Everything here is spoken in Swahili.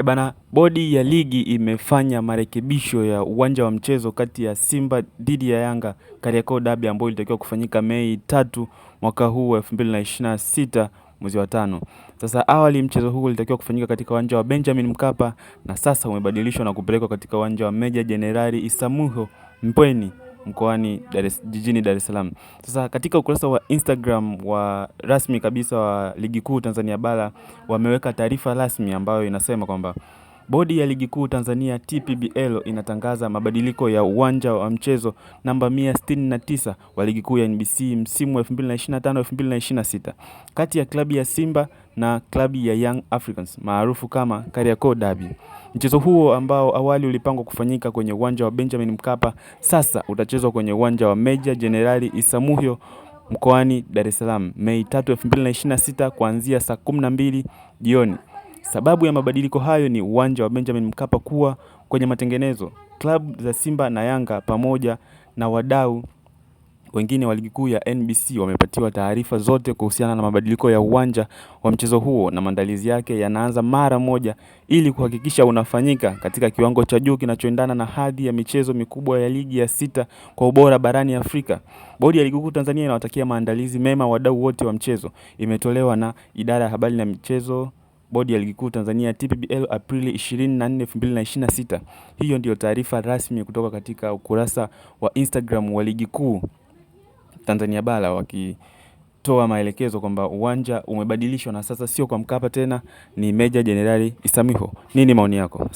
Bana, bodi ya ligi imefanya marekebisho ya uwanja wa mchezo kati ya Simba dhidi ya Yanga Kariakoo Derby ambayo ilitakiwa kufanyika Mei 3 mwaka huu wa 2026 mwezi wa tano. Sasa awali mchezo huu ulitakiwa kufanyika katika uwanja wa Benjamin Mkapa na sasa umebadilishwa na kupelekwa katika uwanja wa Meja Jenerali Isamuhyo Mbweni mkoani jijini Dar es Salaam. Sasa katika ukurasa wa Instagram wa rasmi kabisa wa Ligi Kuu Tanzania Bara wameweka taarifa rasmi ambayo inasema kwamba bodi ya Ligi Kuu Tanzania TPBL inatangaza mabadiliko ya uwanja wa mchezo namba 169 wa Ligi Kuu ya NBC msimu wa 2025-2026 kati ya klabu ya Simba na klabu ya Young Africans maarufu kama Kariakoo Derby. Mchezo huo ambao awali ulipangwa kufanyika kwenye uwanja wa Benjamin Mkapa sasa utachezwa kwenye uwanja wa Meja Jenerali Isamuhyo mkoani Dar es Salaam Mei 3, 2026 kuanzia saa 12 jioni. Sababu ya mabadiliko hayo ni uwanja wa Benjamin Mkapa kuwa kwenye matengenezo. Klabu za Simba na Yanga pamoja na wadau wengine wa Ligi Kuu ya NBC wamepatiwa taarifa zote kuhusiana na mabadiliko ya uwanja wa mchezo huo na maandalizi yake yanaanza mara moja ili kuhakikisha unafanyika katika kiwango cha juu kinachoendana na hadhi ya michezo mikubwa ya ligi ya sita kwa ubora barani Afrika. Bodi ya Ligi Kuu Tanzania inawatakia maandalizi mema wadau wote wa mchezo. Imetolewa na Idara ya Habari na Michezo, Bodi ya Ligi Kuu Tanzania TPBL Aprili 24, 2026. Hiyo ndio taarifa rasmi kutoka katika ukurasa wa Instagram wa Ligi Kuu Tanzania Bara wakitoa maelekezo kwamba uwanja umebadilishwa na sasa sio kwa Mkapa tena, ni Meja Jenerali Isamuhyo. Nini maoni yako?